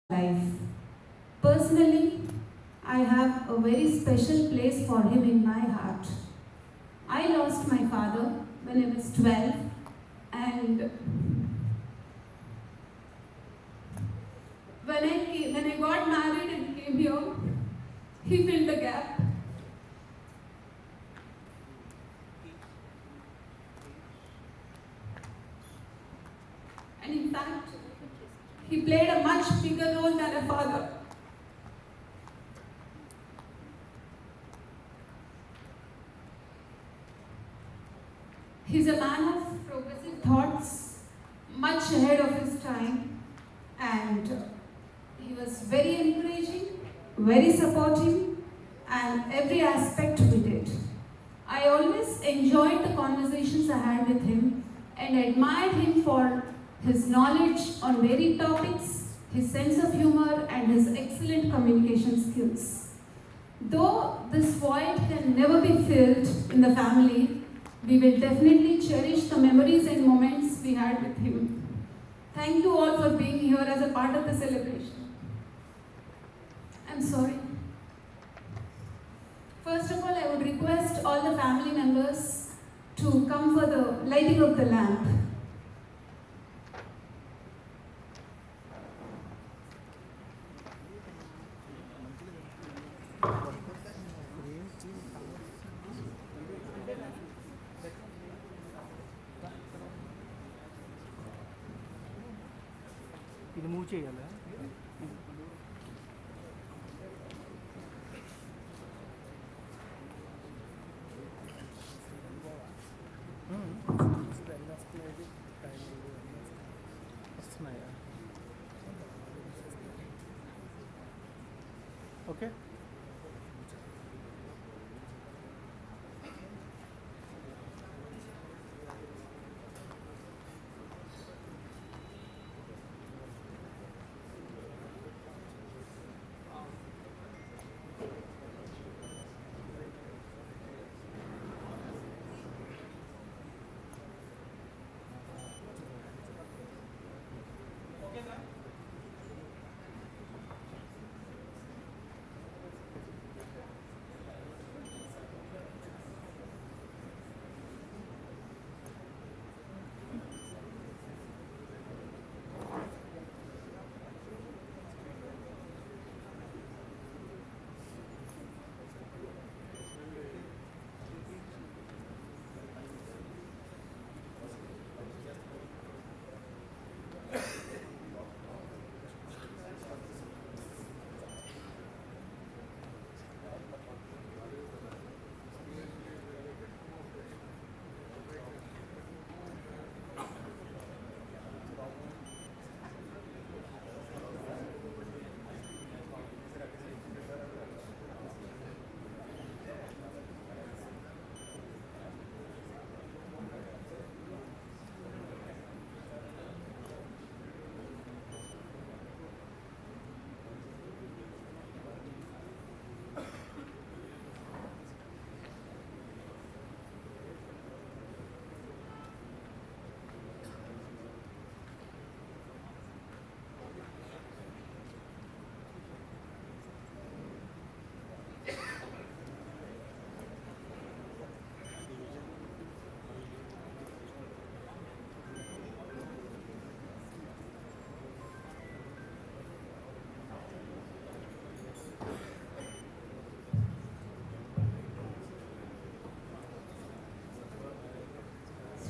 life. Personally, I have a very special place for him in my heart. I lost my father when I was 12, and when I got married and came here, he filled the gap. And in fact, he played a much bigger role than a father. He's a man of progressive thoughts, much ahead of his time, and he was very encouraging, very supportive, and every aspect we did. I always enjoyed the conversations I had with him and admired him for his knowledge on varied topics, his sense of humor, and his excellent communication skills. Though this void can never be filled in the family, we will definitely cherish the memories and moments we had with him. Thank you all for being here as a part of the celebration. I'm sorry. First of all, I would request all the family members to come for the lighting of the lamp. ఇది move చేయాలా వస్తున్నాయా okay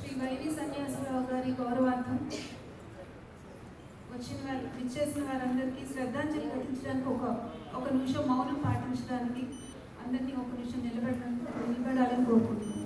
Shri Sanyasi Row గారి గౌరవార్థం విచ్చేసిన వారందరికీ శ్రద్ధాంజలి ఘటించడానికి ఒక నిమిషం మౌనం పాటించడానికి అందరినీ ఒక నిమిషం నిలబడాలని కోరుకుంటున్నాను.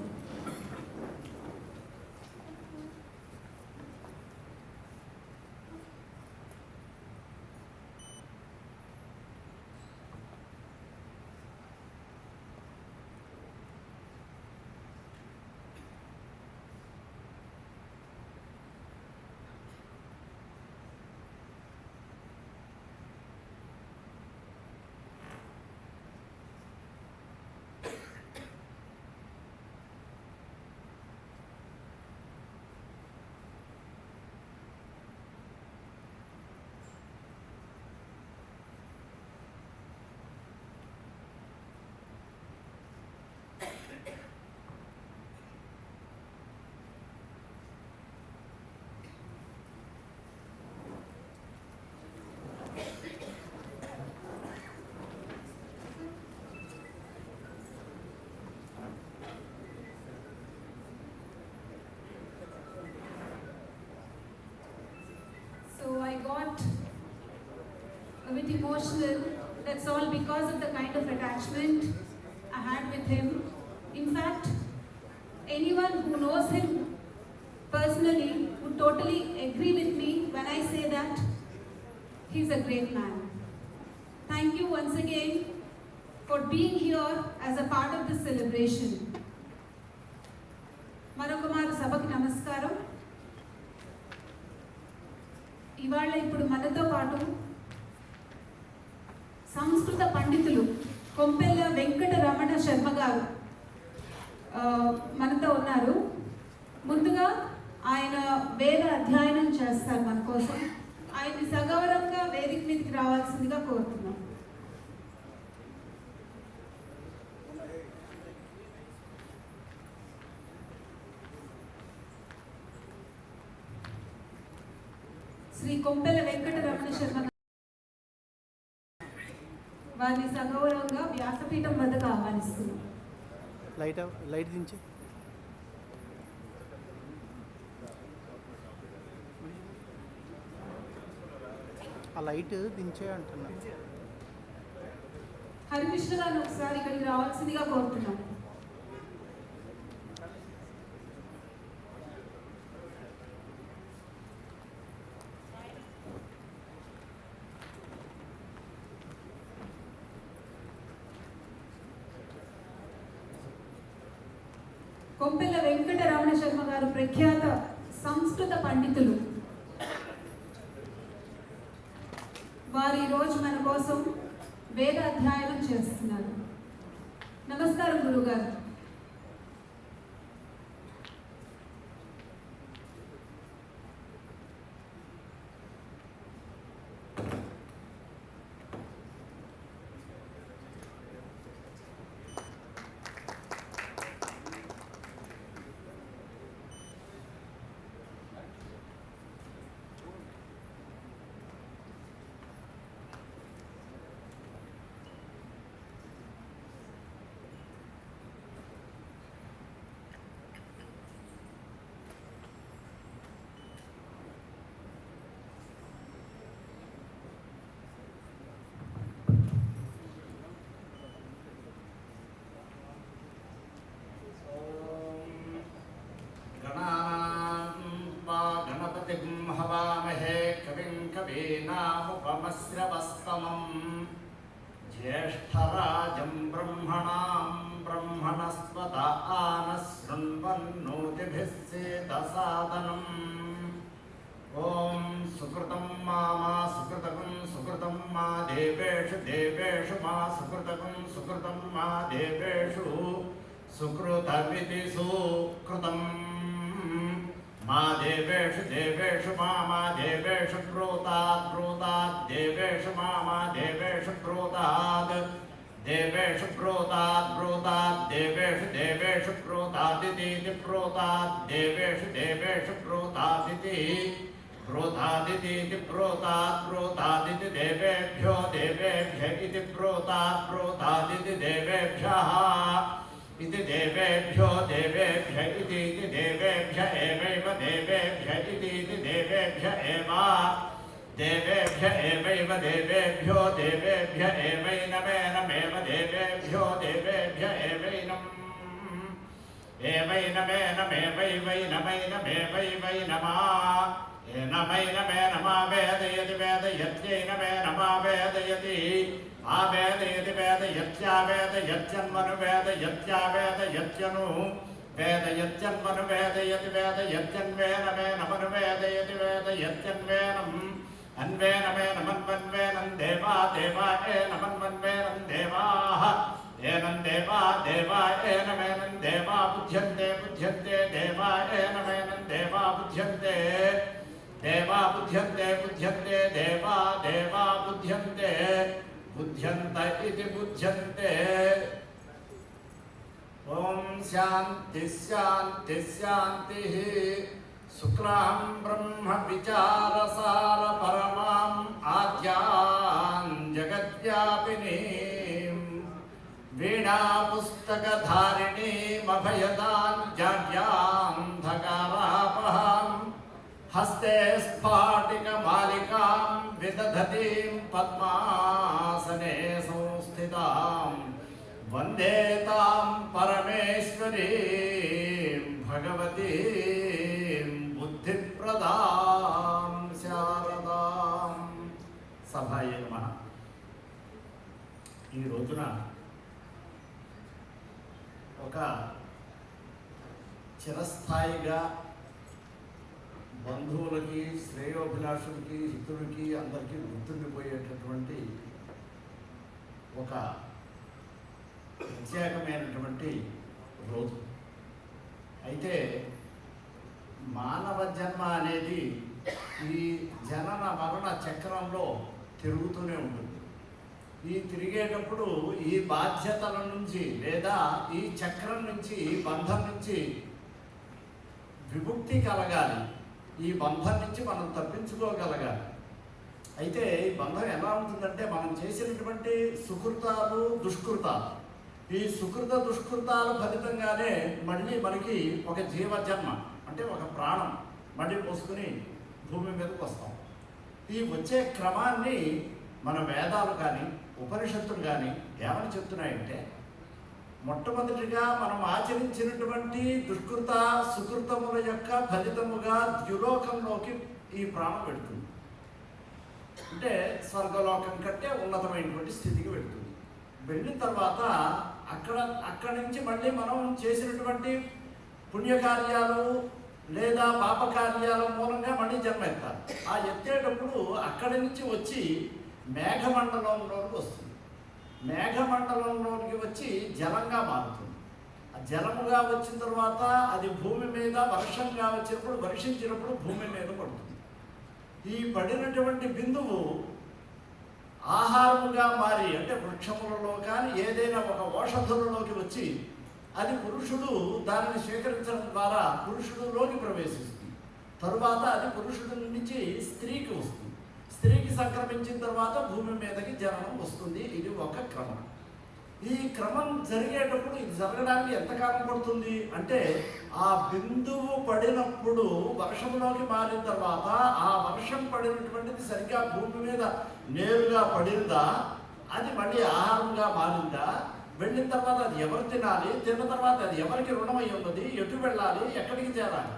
bit emotional. That's all because of the kind of attachment I had with him. In fact, anyone who knows him personally would totally agree with me when I say that he's a great man. Thank you once again for being here as a part of this celebration. మరొకమారు సభకి నమస్కారం. ఇవాళ ఇప్పుడు మనతో పాటు సంస్కృత పండితులు కొంపెల్ల వెంకట రమణ శర్మ గారు మనతో ఉన్నారు. ముందుగా ఆయన వేద అధ్యయనం చేస్తారు మన కోసం. ఆయన్ని సగౌరవంగా వేదిక మీదకి రావాల్సిందిగా కోరుతున్నాం. శ్రీ కొంపెల్ల వెంకట రమణ శర్మ వారిని సగౌరవంగా వ్యాసపీఠం వద్దకు ఆహ్వానిస్తున్నాం. లైట్ దించి ఆ లైట్ దించే అంటున్నా. హరికృష్ణ గారిని ఒకసారి ఇక్కడికి రావాల్సిందిగా కోరుతున్నాం. కొంపెల్ల వెంకట రమణ శర్మ గారు ప్రఖ్యాత సంస్కృత పండితులు. వారు ఈరోజు మన కోసం వేద అధ్యయనం చేస్తున్నారు. నమస్కారం గురుగారు. हवामहे कविं कवीनामुपमस्रवस्तमं ज्येष्ठराजं ब्रह्मणां ब्रह्मणस्पत आनः शृण्वन्नोतिभिः सेदसादनम् ॐ सुकृतं मा सुकृतं मा देवेषु देवेषु मा सुकृतं मा देवेषु सुकृतमिति सुकृतम् मा देवेषु देवेषु मा देवेषु ब्रूतात् देवेषु मा देवेषु ब्रूतात् देवेषु ब्रूतात् देवेषु ब्रूतादिति ब्रूतात् देवेषु ब्रूतादिति ब्रूतादिति देवेभ्यो देवेभ्य इति ब्रूतादिति देवेभ्यः इति देवेभ्यो देवेभ्य इति देवेभ्य एवैव देवेभ्य इति देवेभ्य एवैव देवेभ्यो देवेभ्य एवैनमेनमेव देवेभ्यो देवेभ्य एवैनम् एवैनमेनमेवैवैनमैनमेवैवैनमा एनमैनमेनमा वेदयति वेदयत्यैनमेनमा वेदयति आवेदयति वेदयत्यावेदयत्यन्मनु वेदयत्यावेदयत्यनु वेदयत्यन्मनु वेदयति वेदयत्यन्वेनमेनमनु वेदयति वेदयत्यन्वेनम् अन्वेनमेनमन्वन्वेनं देवा देवा एनमन्वन्वेनं देवाः एनं देवा देवा एनमेनं देवा बुध्यन्ते बुध्यन्ते देवा एनमेनं देवा बुध्यन्ते देवा बुध्यन्ते बुध्यन्ते देवा देवा बुध्यन्ते बुध्यन्त इति बुध्यन्ते ॐ शान्ति शान्ति शान्तिः शुक्लां ब्रह्म विचारसार परमाम् आद्यां जगद्व्यापिनीं वीणा पुस्तकधारिणीम् अभयदां जाड्यां धकारापहां హస్తే స్ఫాటికమాలికాం విదధతీం పద్మాసనే సంస్థితాం వందే తాం పరమేశ్వరీం భగవతీం బుద్ధిప్రదాం శారదాం. సభాయే నమః. ఈ రోజున ఒక చిరస్థాయిగా బంధువులకి, శ్రేయోభిలాషులకి, హితులకి అందరికీ గుర్తుండిపోయేటటువంటి ఒక ప్రత్యేకమైనటువంటి రోజు. అయితే మానవ జన్మ అనేది ఈ జనన మరణ చక్రంలో తిరుగుతూనే ఉంటుంది. ఈ తిరిగేటప్పుడు ఈ బాధ్యతల నుంచి లేదా ఈ చక్రం నుంచి, ఈ బంధం నుంచి విముక్తి కలగాలి. ఈ బంధం నుంచి మనం తప్పించుకోగలగాలి. అయితే ఈ బంధం ఎలా ఉంటుందంటే మనం చేసినటువంటి సుకృతాలు, దుష్కృతాలు, ఈ సుకృత దుష్కృతాల ఫలితంగానే మళ్ళీ మనకి ఒక జీవజన్మ అంటే ఒక ప్రాణం మళ్ళీ పోసుకుని భూమి మీదకి వస్తాం. ఈ వచ్చే క్రమాన్ని మన వేదాలు కానీ ఉపనిషత్తులు కానీ ఏమని చెప్తున్నాయంటే, మొట్టమొదటిగా మనం ఆచరించినటువంటి దుష్కృత సుకృతముల యొక్క ఫలితముగా ద్యులోకంలోకి ఈ ప్రాణం పెడుతుంది. అంటే స్వర్గలోకం కంటే ఉన్నతమైనటువంటి స్థితికి వెళ్తుంది. వెళ్ళిన తర్వాత అక్కడి నుంచి మళ్ళీ మనం చేసినటువంటి పుణ్యకార్యాలు లేదా పాపకార్యాల మూలంగా మళ్ళీ జన్మ ఎత్తాలి. ఆ ఎత్తేటప్పుడు అక్కడి నుంచి వచ్చి మేఘమండలంలోకి వస్తుంది. మేఘమండలంలోకి వచ్చి జలంగా మారుతుంది. ఆ జలముగా వచ్చిన తర్వాత అది భూమి మీద వర్షంగా వచ్చినప్పుడు, వర్షించినప్పుడు భూమి మీద పడుతుంది. ఈ పడినటువంటి బిందువు ఆహారముగా మారి అంటే వృక్షములలో కానీ ఏదైనా ఒక ఔషధులలోకి వచ్చి అది పురుషుడు దానిని స్వీకరించడం ద్వారా పురుషుడులోకి ప్రవేశిస్తుంది. తరువాత అది పురుషుడి నుంచి స్త్రీకి వస్తుంది. స్త్రీకి సంక్రమించిన తర్వాత భూమి మీదకి జననం వస్తుంది. ఇది ఒక క్రమం. ఈ క్రమం జరిగేటప్పుడు ఇది జరగడానికి ఎంతకాలం పడుతుంది అంటే, ఆ బిందువు పడినప్పుడు వర్షంలోకి మారిన తర్వాత ఆ వర్షం పడినటువంటిది సరిగ్గా భూమి మీద నేరుగా పడిందా, అది మళ్ళీ ఆహారంగా మారిందా, వెళ్ళిన తర్వాత అది ఎవరు తినాలి, తిన్న తర్వాత అది ఎవరికి రుణమై ఉన్నది, ఎటు వెళ్ళాలి, ఎక్కడికి చేరాలి,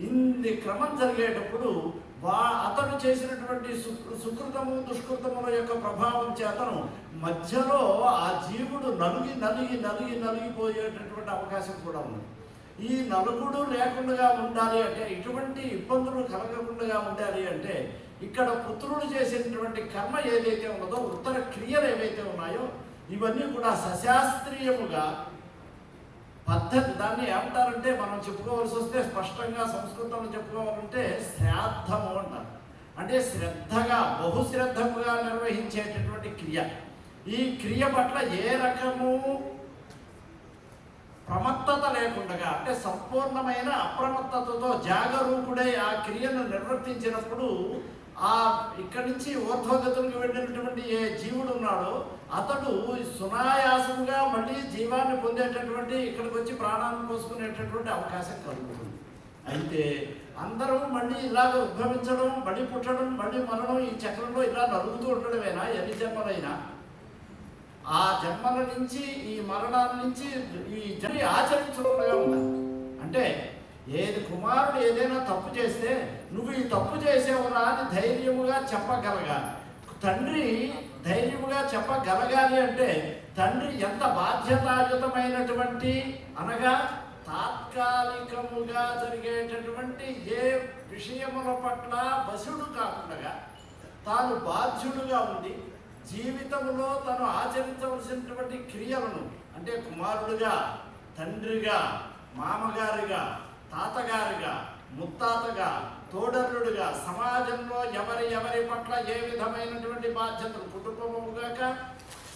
ఇన్ని క్రమం జరిగేటప్పుడు అతను చేసినటువంటి సుకృతము దుష్కృతముల యొక్క ప్రభావం చేతను మధ్యలో ఆ జీవుడు నలిగిపోయేటటువంటి అవకాశం కూడా ఉంది. ఈ నలుగుడు లేకుండా ఉండాలి అంటే, ఇటువంటి ఇబ్బందులు కలగకుండా ఉండాలి అంటే, ఇక్కడ పుత్రుడు చేసినటువంటి కర్మ ఏదైతే ఉన్నదో, ఉత్తర క్రియలు ఏవైతే ఉన్నాయో ఇవన్నీ కూడా సశాస్త్రీయముగా పద్ధతి, దాన్ని ఏమంటారంటే మనం చెప్పుకోవాల్సి వస్తే స్పష్టంగా సంస్కృతంలో చెప్పుకోవాలంటే శ్రాద్ధము అంటారు. అంటే శ్రద్ధగా, బహుశ్రద్ధముగా నిర్వహించేటటువంటి క్రియ. ఈ క్రియ పట్ల ఏ రకము ప్రమత్తత లేకుండా అంటే సంపూర్ణమైన అప్రమత్తతతో జాగరూకుడై ఆ క్రియను నిర్వర్తించినప్పుడు ఇక్కడి నుంచి ఊర్ధ్వగతులకు వెళ్ళినటువంటి ఏ జీవుడు ఉన్నాడో అతడు సునాయాసంగా మళ్ళీ జీవాన్ని పొందేటటువంటి, ఇక్కడికి వచ్చి ప్రాణాన్ని పోసుకునేటటువంటి అవకాశం కలుగుతుంది. అయితే అందరూ మళ్ళీ ఇలాగ ఉద్భవించడం, మళ్ళీ పుట్టడం, మళ్ళీ మరణం, ఈ చక్రంలో ఇలా నలుగుతూ ఉండడమేనా ఎన్ని జన్మలైనా? ఆ జన్మల నుంచి, ఈ మరణాల నుంచి ఈ జన్మ ఆచరించకుండా ఉండాలి. అంటే ఏది కుమారుడు ఏదైనా తప్పు చేస్తే నువ్వు ఈ తప్పు చేసేవరా అని ధైర్యముగా చెప్పగలగాలి. తండ్రి ధైర్యముగా చెప్పగలగాలి అంటే తండ్రి ఎంత బాధ్యతాయుతమైనటువంటి, అనగా తాత్కాలికముగా జరిగేటటువంటి ఏ విషయముల పట్ల వశుడు కాకుండా తాను బాధ్యుడుగా ఉంది జీవితంలో తను ఆచరించవలసినటువంటి క్రియలను, అంటే కుమారుడుగా, తండ్రిగా, మామగారిగా, తాతగారిగా, ముత్తాతగా, తోడరుడుగా సమాజంలో ఎవరి పట్ల ఏ విధమైనటువంటి బాధ్యతలు, కుటుంబముగాక,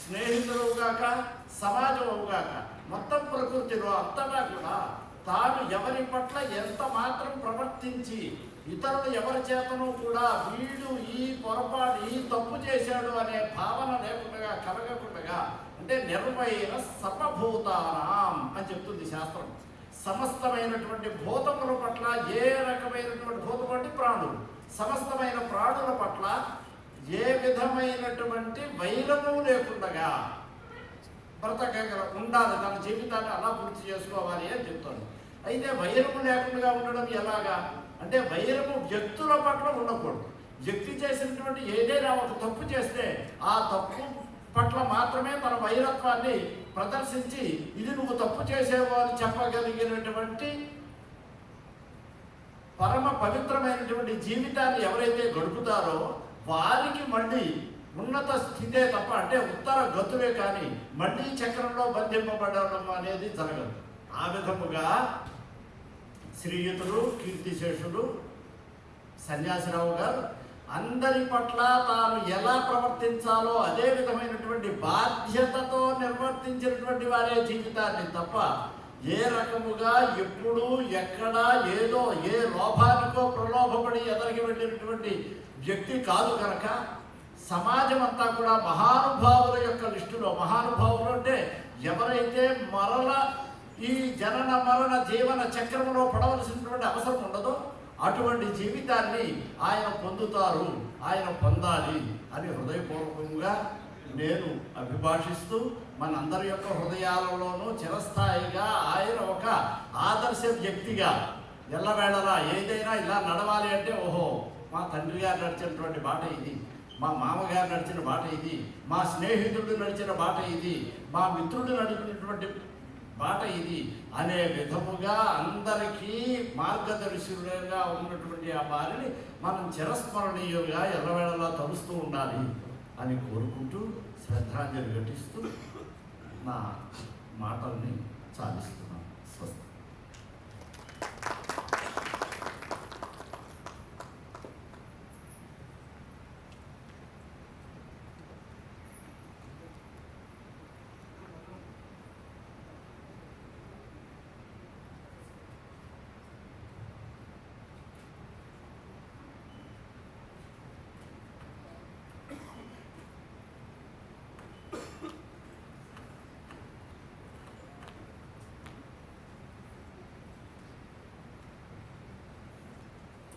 స్నేహితులుగాక, సమాజముగాక, మొత్తం ప్రకృతిలో అంతటా కూడా తాను ఎవరి పట్ల ఎంత మాత్రం ప్రవర్తించి ఇతరులు ఎవరి చేతను కూడా వీడు ఈ పొరపాటు, ఈ తప్పు చేశాడు అనే భావన లేకుండా, కలగకుండా, అంటే నిర్వైర సర్వభూతానాం అని చెప్తుంది శాస్త్రం. సమస్తమైనటువంటి భూతముల పట్ల ఏ రకమైనటువంటి సమస్తమైనటువంటి భూతం అంటే ప్రాణులు, సమస్తమైన ప్రాణుల పట్ల ఏ విధమైనటువంటి వైరము లేకుండా బ్రతకగల ఉండాలి, తన జీవితాన్ని అలా పూర్తి చేసుకోవాలి అని చెప్తాను. అయితే వైరము లేకుండా ఉండడం ఎలాగా అంటే, వైరము వ్యక్తుల పట్ల ఉండకూడదు. వ్యక్తి చేసినటువంటి ఏదైనా ఒక తప్పు చేస్తే ఆ తప్పు పట్ల మాత్రమే తన వైరత్వాన్ని ప్రదర్శించి ఇది నువ్వు తప్పు చేసేవో అని చెప్పగలిగినటువంటి పరమ పవిత్రమైనటువంటి జీవితాన్ని ఎవరైతే గడుపుతారో వారికి మళ్ళీ ఉన్నత స్థితే తప్ప, అంటే ఉత్తర గతులే కానీ మళ్ళీ చక్రంలో బంధింపబడడం అనేది జరగదు. ఆ విధముగా శ్రీయుతులు కీర్తిశేషులు సన్యాసిరావు గారు అందరి పట్ల తాను ఎలా ప్రవర్తించాలో అదే విధమైనటువంటి బాధ్యతతో నిర్వర్తించినటువంటి వారే జీవితాన్ని తప్ప ఏ రకముగా ఎప్పుడు ఎక్కడ ఏదో ఏ లోభానికో ప్రలోభపడి ఎదరికి వెళ్ళినటువంటి వ్యక్తి కాదు కనుక సమాజం అంతా కూడా మహానుభావుల యొక్క లిస్టులో, మహానుభావులు అంటే ఎవరైతే మరల ఈ జనన మరణ జీవన చక్రంలో పడవలసినటువంటి అవసరం ఉండదో అటువంటి జీవితాన్ని ఆయన పొందుతారు, ఆయన పొందాలి అని హృదయపూర్వకంగా నేను అభిభాషిస్తూ మనందరి యొక్క హృదయాలలోనూ చిరస్థాయిగా ఆయన ఒక ఆదర్శ వ్యక్తిగా ఎల్లవేళలా ఏదైనా ఇలా నడవాలి అంటే ఓహో మా తండ్రి గారు నడిచినటువంటి బాట ఇది, మా మామగారు నడిచిన బాట ఇది, మా స్నేహితుడు నడిచిన బాట ఇది, మా మిత్రుడు నడిచినటువంటి బాట ఇది అనే విధముగా అందరికీ మార్గదర్శులుగా ఉన్నటువంటి ఆ వారిని మనం చిరస్మరణీయులుగా ఎల్లవేళలా తలుస్తూ ఉండాలి అని కోరుకుంటూ శ్రద్ధాంజలి ఘటిస్తూ నా మాటల్ని సాధిస్తున్నాను. స్వస్తి.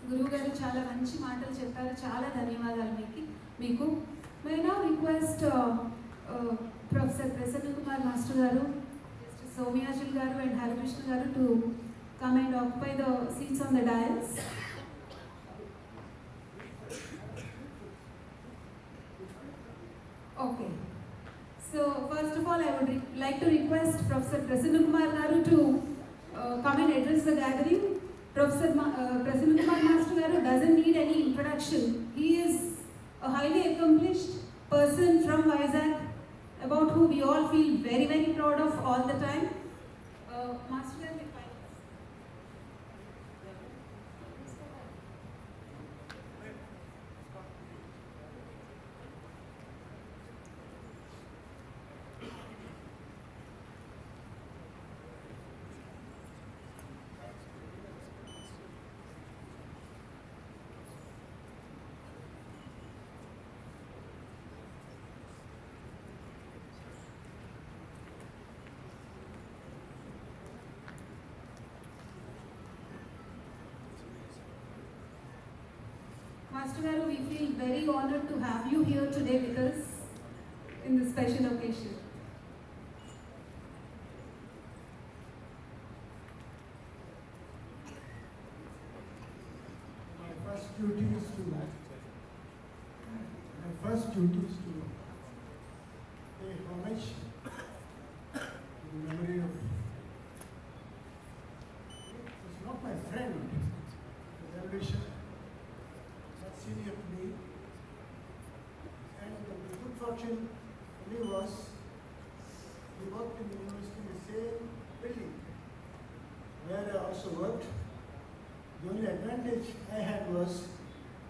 గురువు గారు చాలా మంచి మాటలు చెప్పారు. చాలా ధన్యవాదాలు మీకు. May now request professor Prasanna Kumar master గారు, సోమయాజుల్ గారు అండ్ హరికృష్ణ గారు to come and occupy the seats on the dais. Okay. So first of all, I would like to request Professor Prasanna Kumar Garu to come and address the gathering. Professor Prasanna Kumar Master Garu doesn't need any introduction. He is a highly accomplished person from Vizag, about who we all feel very, very proud of all the time. Master Garu, Master Garu, we feel very honored to have you here today with us in this special occasion. My first duty is to pay homage to the memory of. It's not my friend, the revolution. Senior to me, and the good fortune for me was he worked in the university in the same building where I also worked. The only advantage I had was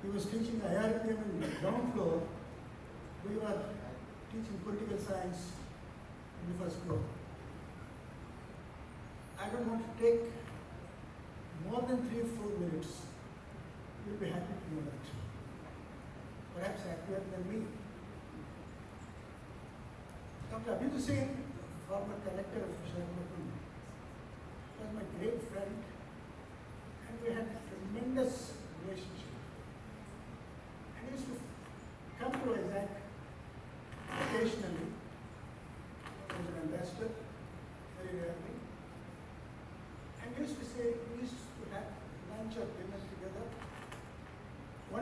he was teaching IRPM in the ground floor. We were teaching political science in the first floor. I don't want to take more than 3 or 4 minutes. You'll be happy to know that. Perhaps happier than me. Dr. Abhidu Singh, former collector of Visakhapatnam, was my great friend, and we had tremendous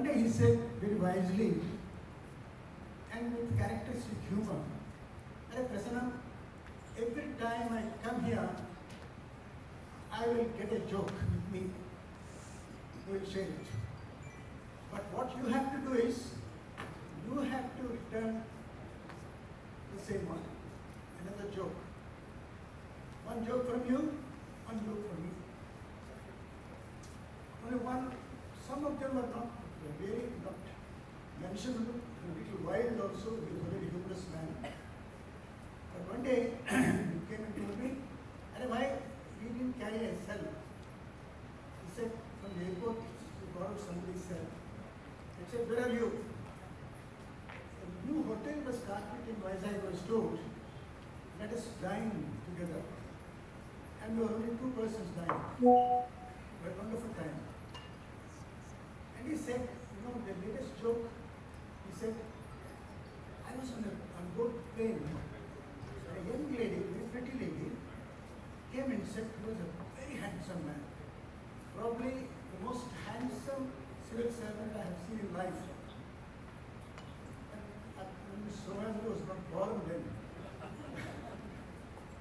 one day he said very wisely and with characteristic humor, "Hey Prasanna, every time I come here, I will get a joke with me. We will share it. But what you have to do is, you have to return the same one, another joke. One joke from you, one joke from me. Only one, some of them are not very, not mentionable, a little wild also, he was a very humorous man. But one day, he came and told me, "Arey bhai, we didn't carry a cell." He said, from the airport, he borrowed somebody's cell. I said, "Where are you?" A new hotel was started in Vizag, I was told. Let us dine together. And there were only 2 persons dining. We had a wonderful time. And he said, the latest joke, he said, I was on board plane, and a young lady, very pretty lady, came and said he was a very handsome man. Probably the most handsome civil servant I have seen in life. And Miss Rohan was not born then.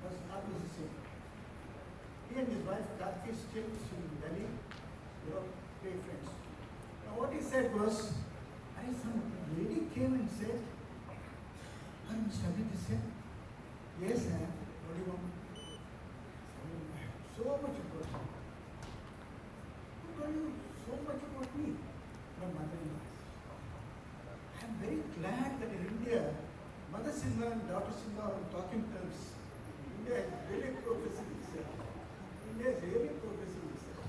Was not the same. He and his wife Karthi still in Delhi, they were great friends. Now what he said was, some lady came and said, Mr. Abhijit said, "Yes, sir. What do you want?" So much about you. Who told you so much about me? My mother-in-law. I am very glad that in India, mothers-in-law and daughters-in-law are on talking terms. India is very progressive itself. India is really progressive itself.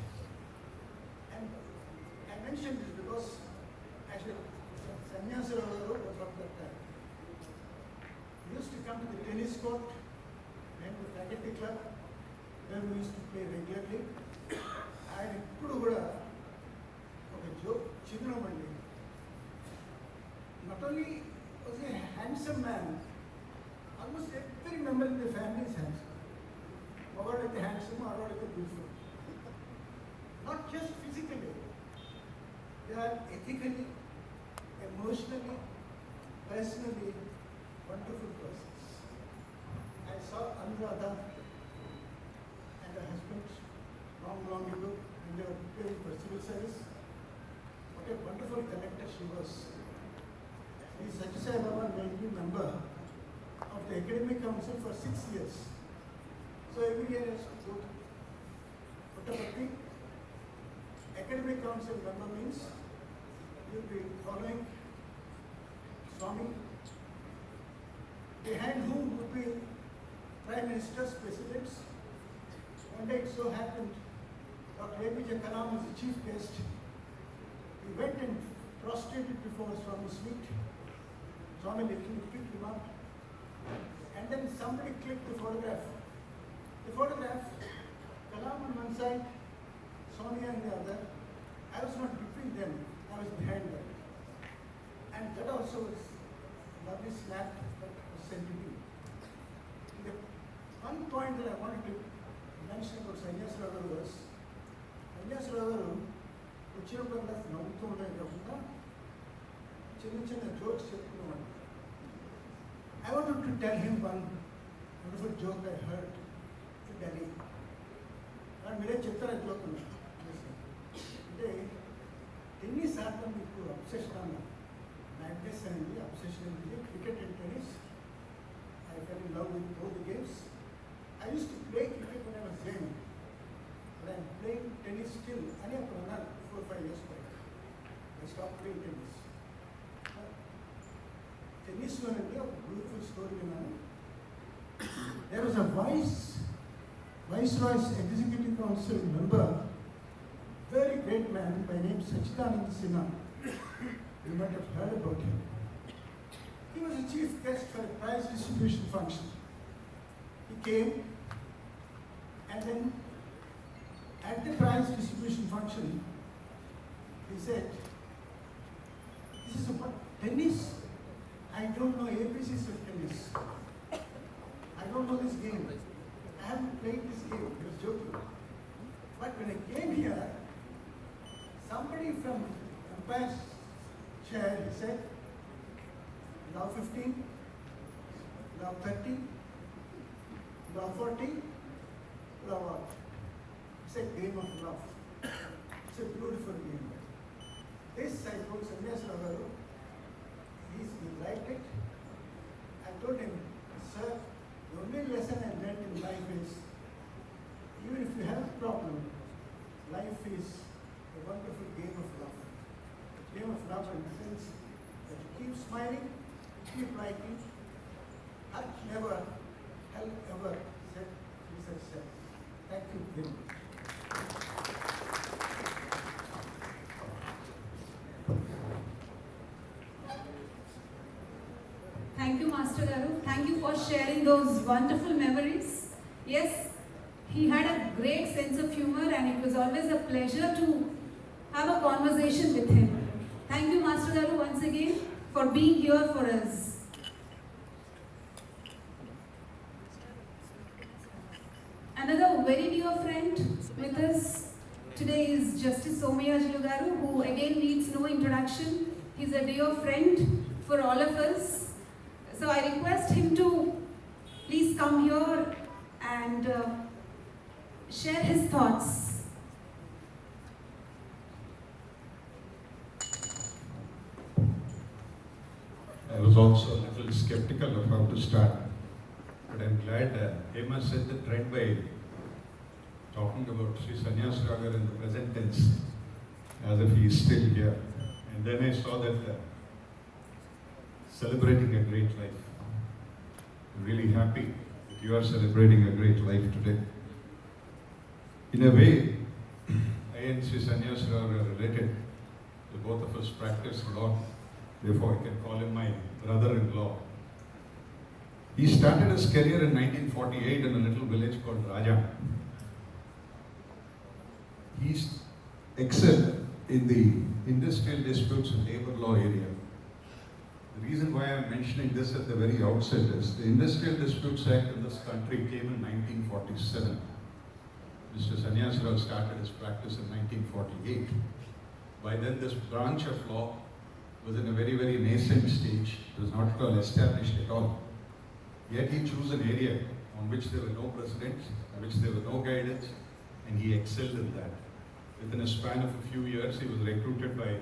And I mentioned this because actually Sanyasi Row was of that time. We used to come to the tennis court and the faculty club where we used to play regularly. And ఇప్పుడు కూడా ఒక joke చిరునవ్వండి. Not only was he a handsome man, almost every member in the family is handsome. మగవాడైతే handsome, ఆడవాడైతే beautiful. Not just physically, they are ethically, emotionally, personally wonderful persons. I saw Anuradha and her husband long ago when they were preparing for civil service. What a wonderful connector she was. She is Sanyasi Row made me member of the Academic Council for 6 years. So every year I used to go to Puttaparthi. Academic Council member means you will be following Swami, behind whom would be Prime Ministers, Presidents. One day it so happened, Dr. APJ Kalam was the chief guest. He went and prostrated before Swami's feet. Swami making a quick remark. And then somebody clicked the photograph. The photograph, Kalam on one side, Swami on the other. I was not between them, I was behind them. And that also was a lovely snap that was sent to me. The one point that I wanted to mention about Sanyasi Row was, Sanyasi Row వచ్చినప్పుడల్లా నవ్వుతూ ఉండేది కాకుండా చిన్న jokes చెప్తున్నాడు. I wanted to tell him one wonderful joke I heard in Delhi. And మీరే చెప్తారా joke అంటే tennis ఆడటం మీకు అబ్సెషన్ అన్న మ్యాగ్నెస్ అనేది అబ్సెషన్ అనేది cricket and tennis. I fell in love with both the games. I used to play cricket when I was young, but I am playing tennis still. అని అప్పుడు అన్నారు 4-5 years back. I stopped playing tennis. టెన్నిస్లోనండి ఒక beautiful story విన్నాను. There was a Viceroy's Executive Council member, very great man by name Sachidanand Sinha. You might have heard about him. He was a chief guest for a prize distribution function. He came, and then at the prize distribution function, he said, "This is about tennis. I don't know ABCs of tennis. I don't know this game. I haven't played this game." He was joking. But when I came here, somebody from umpire's share, he said, love 15, love 30, love 40, love what? It's a game of love. It's a beautiful game. This I told Sanyasi Row, he liked it. I told him, sir, the only lesson I learned in life is, even if you have a problem, life is a wonderful game of love. A game of love in the sense that you keep smiling, keep liking, hurt never, hell ever, said Jesus said. Thank you very much. Thank you, Master Garu. Thank you for sharing those wonderful memories. Yes, he had a great sense of humor and it was always a pleasure to have a conversation with him. Thank you, Master Garu, once again for being here for us. Another very dear friend with us today is Justice Sanyasi Row, who again needs no introduction. He's a dear friend for all of us. So I request him to please come here and share his thoughts. I was also a little skeptical of how to start, but I'm glad Hema set the trend by talking about Shri Sanyasi Row in the present tense, as if he is still here. And then I saw that celebrating a great life. I'm really happy that you are celebrating a great life today. In a way, I and Shri Sanyasi Row are related. The both of us practice law. Therefore, I can call him my brother-in-law. He started his career in 1948 in a little village called Raja. He excelled in the industrial disputes and labor law area. The reason why I'm mentioning this at the very outset is the Industrial Disputes Act in this country came in 1947. Mr. Sanyasi Row started his practice in 1948. By then, this branch of law was in a very, very nascent stage. It was not at all established at all. Yet he chose an area on which there were no precedents, on which there were no guidance, and he excelled in that. Within a span of a few years, he was recruited by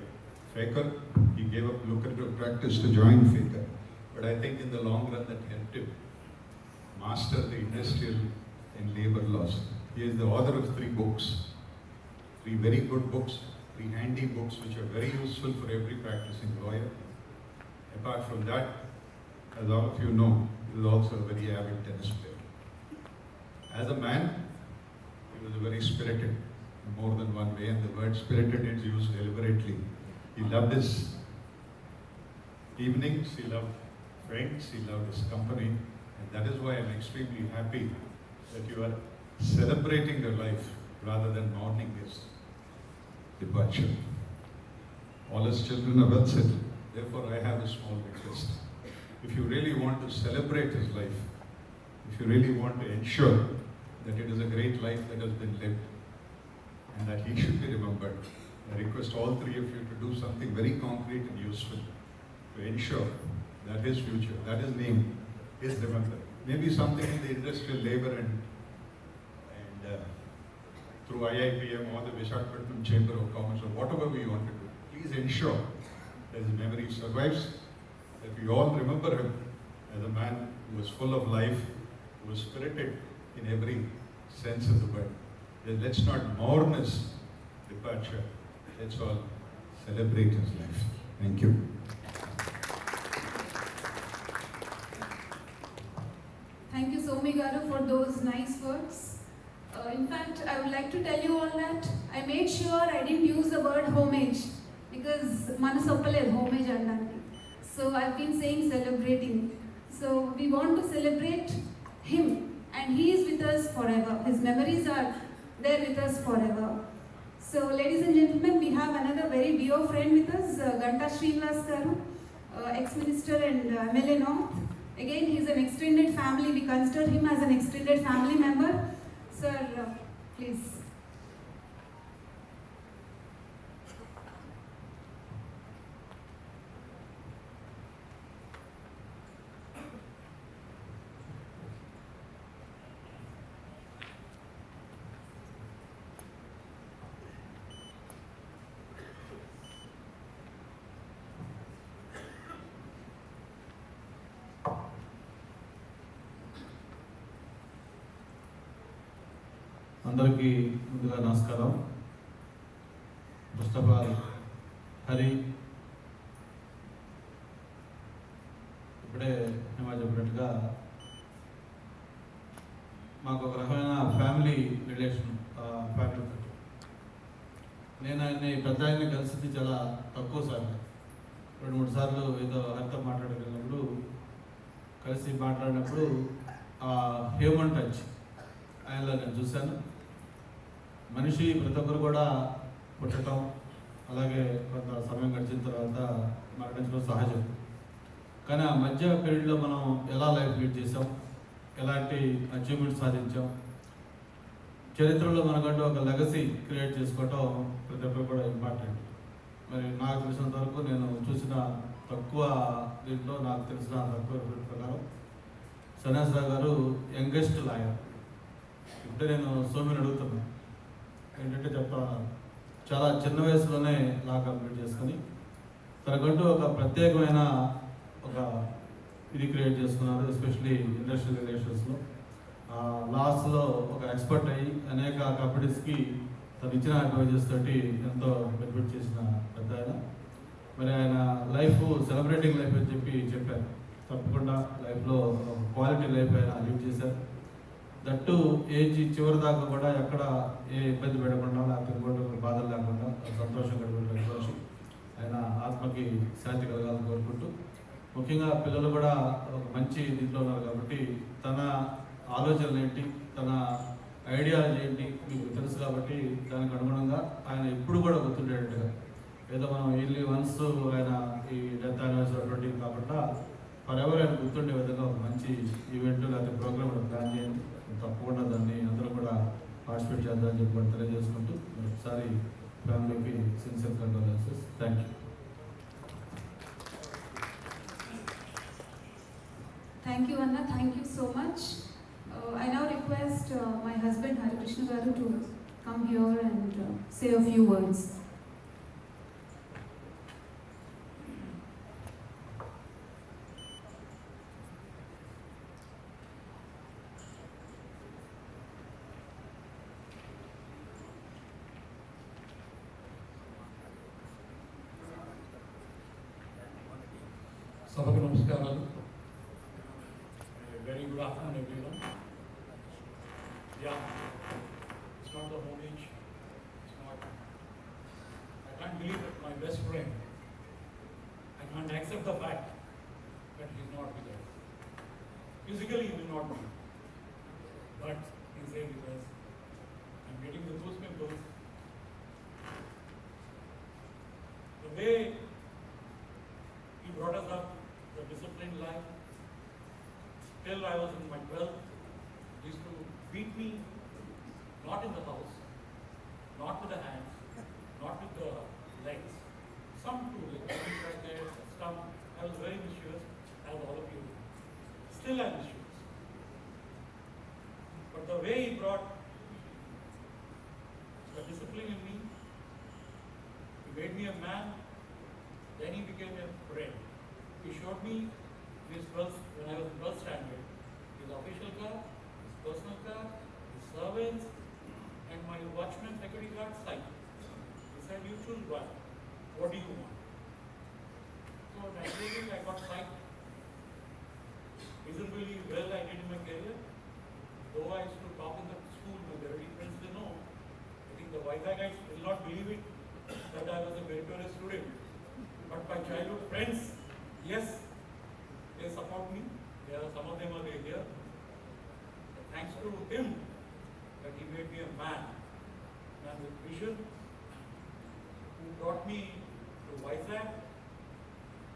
Faker. He gave up lucrative practice to join Faker. But I think in the long run that helped him master the industrial and labor laws. He is the author of 3 books, 3 very good books, 3 handy books which are very useful for every practicing lawyer. Apart from that, as all of you know, he was also a very avid tennis player. As a man, he was a very spirited in more than one way, and the word spirited is used deliberately. He loved his evenings, he loved friends, he loved his company, and that is why I'm extremely happy that you are celebrating your life rather than mourning his departure. All his children are well settled. Therefore, I have a small request. If you really want to celebrate his life, if you really want to ensure that it is a great life that has been lived and that he should be remembered, I request all 3 of you to do something very concrete and useful to ensure that his future, that his name is remembered. Maybe something in the industrial labor and through IIPM or the Visakhapatnam Chamber of Commerce or whatever we want to do. Please ensure that his memory survives, that we all remember him as a man who was full of life, who was spirited in every sense of the word. Then let's not mourn his departure. Let's all celebrate his life. Thank you. Thank you, Somi Garu, for those nice words. In fact, I would like to tell you all that I made sure I didn't use the word homage because manasoppale homage andanti. So I've been saying celebrating. So we want to celebrate him and he is with us forever. His memories are there with us forever. So ladies and gentlemen, we have another very dear friend with us, Ganta Srinivas Garu, ex-minister and MLA North. Again, he's an extended family. We consider him as an extended family member. Sir, please. అందరికీ ముందుగా నమస్కారం. First of all Hari, ఇప్పుడే మేము చెప్పినట్టుగా మాకు ఒక రకమైన family relation. Family నేను ఆయన్ని పెద్ద ఆయన్ని కలిసింది చాలా తక్కువ సార్లు, 2-3 సార్లు ఏదో హరితో మాట్లాడగలిగినప్పుడు కలిసి మాట్లాడినప్పుడు ఆ హ్యూమన్ టచ్ ఆయనలో నేను చూశాను. మనిషి ప్రతి ఒక్కరు కూడా పుట్టడం, అలాగే కొంత సమయం గడిచిన తర్వాత మరణించడం సహజం. కానీ ఆ మధ్య పీరియడ్లో మనం ఎలా లైఫ్ లీడ్ చేసాం, ఎలాంటి అచీవ్మెంట్ సాధించాం, చరిత్రలో మనకంటూ ఒక లెగసీ క్రియేట్ చేసుకోవటం ప్రతి ఒక్కరు కూడా ఇంపార్టెంట్. మరి నాకు తెలిసినంత వరకు నేను చూసిన తక్కువ దీంట్లో నాకు తెలిసిన తక్కువ ప్రకారం సన్యాసి రావు గారు యంగెస్ట్ లాయర్. ఇప్పుడే నేను సోమిని అడుగుతున్నాను ఏంటంటే చాలా చిన్న వయసులోనే లా కంప్లీట్ చేసుకొని తనకంటూ ఒక ప్రత్యేకమైన ఒక ఇది క్రియేట్ చేసుకున్నారు. ఎస్పెషలీ ఇండస్ట్రియల్ రిలేషన్స్లో లాస్లో ఒక ఎక్స్పర్ట్ అయ్యి అనేక కంపెనీస్కి తను ఇచ్చిన అడ్వైజెస్ తోటి ఎంతో బెనిఫిట్ చేసిన పెద్ద ఆయన. మరి ఆయన లైఫ్ సెలబ్రేటింగ్ లైఫ్ అని చెప్పారు. తప్పకుండా లైఫ్లో క్వాలిటీ లైఫ్ ఆయన లీడ్ చేశారు. దట్టు ఏజ్ చివరి దాకా కూడా ఎక్కడ ఏ ఇబ్బంది పెట్టకుండా, లేకపోతే బాధలు లేకుండా సంతోషంగా గడిపేసి ఆయన ఆత్మకి శాంతి కలగాలని కోరుకుంటూ, ముఖ్యంగా పిల్లలు కూడా ఒక మంచి దీంట్లో ఉన్నారు కాబట్టి తన ఆలోచనలు ఏంటి, తన ఐడియాలజీ ఏంటి మీకు తెలుసు కాబట్టి దానికి అనుగుణంగా ఆయన ఎప్పుడు కూడా గుర్తుండేటట్టుగా, ఏదో మనం ఇయర్లీ వన్స్ ఆయన ఈ డెత్ యానివర్సరీ 20 కాబట్టి ఫర్ ఎవర్ ఆయన గుర్తుండే విధంగా ఒక మంచి ఈవెంట్ లేకపోతే ప్రోగ్రామ్ ప్లాన్ చేయండి. తప్పకుండా దాన్ని అందరూ కూడా పార్టిసిపేట్ చేద్దామని చెప్పి తెలియజేసుకుంటూ ఒకసారి ఫ్యామిలీకి sincere condolences. Thank you. Thank you, Anna. Thank you so much. I now request my husband Hari Krishna Garu to come here and say a few words. Sabha namaskaralu. Very good afternoon, everyone. Yeah, it's not the home age. It's not. I can't believe that my best friend. I can't accept the fact that he's not with us. Physically, he will not be, but he's there with us. I'm getting the those pimples. The way he brought us up, the disciplined life. Till I was in my 12th, he used to beat me, not in the house, not with the hands, not with the legs, some too, like right there, stump. I was very mischievous, as all of you. Still I'm mischievous. But the way he brought the discipline in me, he made me a man, then he became a friend. He showed me his first, when I was in 12th standard, his official car, his personal car, his servants, and my watchman security guard cycle. He said, you choose one. What do you want? So naturally I got psyched. Reasonably well I did in my career. Though I used to talk in the school, my very friends they know. I think the Vizag guys will not believe it, that I was a meritorious student. But my childhood friends, yes, they support me. Some of them are here. But thanks to him, that he made me a man with vision, who brought me to Vizag,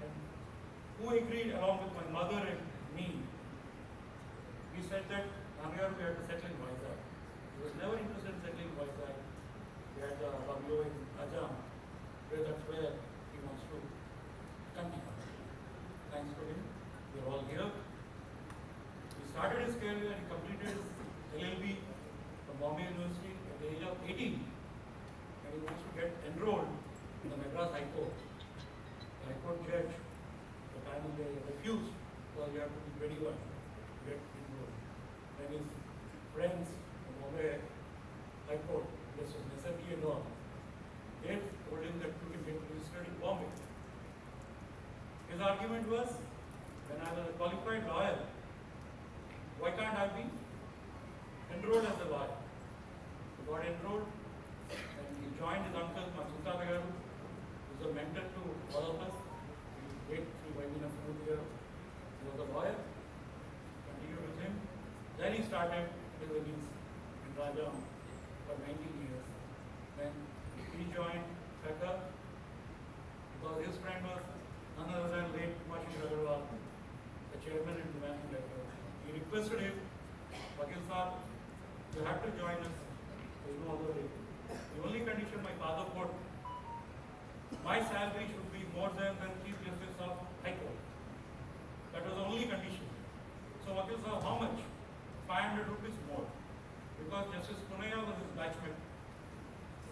and who agreed along with my mother and me. We said that Namiyar we had to settle in Vizag. He was never interested in settling in Vizag. We had the bungalow in Ajam, that's where he wants to continue. Thanks to him, we are all here. He started his career and he completed his LLB from Bombay University at the age of 18. And he wants to get enrolled in the Madras High Court. The High Court judge, the panel, they refused because you have to be 21 to get enrolled. And his friends from Bombay High Court, Justice Necessity and all. They told him that you can get registered in Bombay. His argument was, when I was a qualified lawyer, why can't I be enrolled as a lawyer? He got enrolled and he joined his uncle Masuta Nagaru, who was a mentor to all of us. He late Shri here. He was a lawyer, continued with him. Then he started his innings in Rajam for 19 years. Then he joined FECA because his friend was none other than late Mashin Agarwal, the chairman and the managing director. He requested him, Vakil Saab, you have to join us. There is no other way. The only condition my father put, my salary should be more than the Chief Justice of High Court. That was the only condition. So Vakil Saab, how much? 500 rupees more. Because Justice Punaya was his batchmate.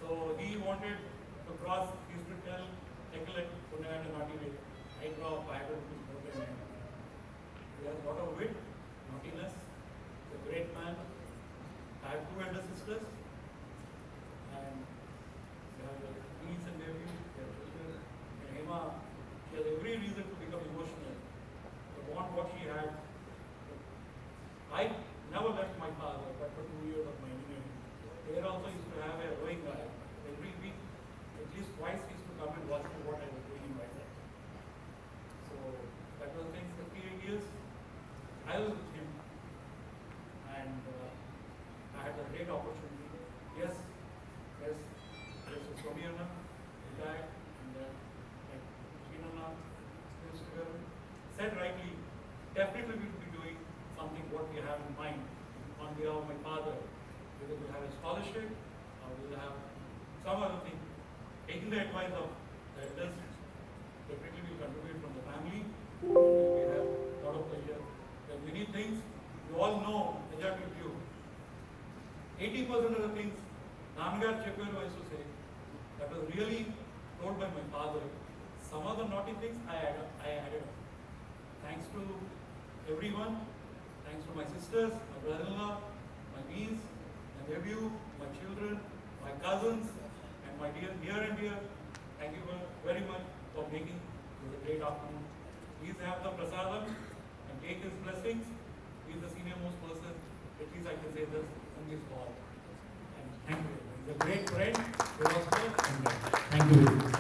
So he wanted to cross, he used to tell Nicolette Punaya and Nati, I draw 500 rupees more than him. He has a lot of wit, naughtiness, he's a great man. I have 2 elder sisters, and they have a niece and nephew, they have children. And Hema, she has every reason to become emotional. The bond what she had. I never left my father, but for 2 years of my engineering. There also used to have a rowing guy. Every week, at least twice, he used to come and watch me what I was doing in my life. So that was the thing, 58 years. I was with him, and I had a great opportunity. Yes, Somiana retired, and then like Srinana said rightly, definitely we will be doing something what we have in mind on behalf of my father. Whether we'll have a scholarship or we'll have some other thing. Taking the advice of the elders, definitely we contribute from the family. We have a lot of pleasure. There are many things you all know, majority of you. 80% of the things Nanagar Chepperu used to say, that was really told by my father. Some of the naughty things I added up. Thanks to everyone, thanks to my sisters, my brother-in-law, my niece, my nephew, my children, my cousins, and my dear and dear. Thank you very much for making this a great afternoon. Please have the prasadam and take his blessings. He is the senior most person, at least I can say this, in this hall. And thank you. He's a great friend, philosopher, and thank you very much.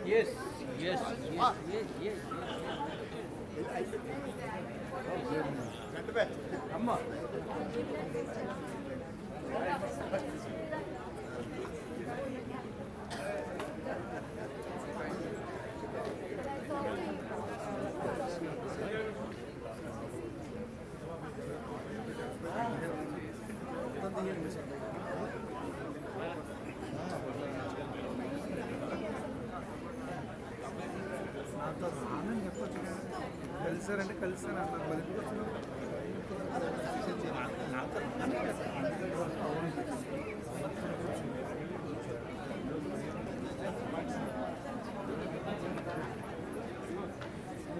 Yes, yes, yes, yes, yes. Amma. నాతో రానని చెప్పొచ్చు కదా. కలిసారంటే కలిసాను అన్నారు మరి ఎందుకు వచ్చినావు? నాతో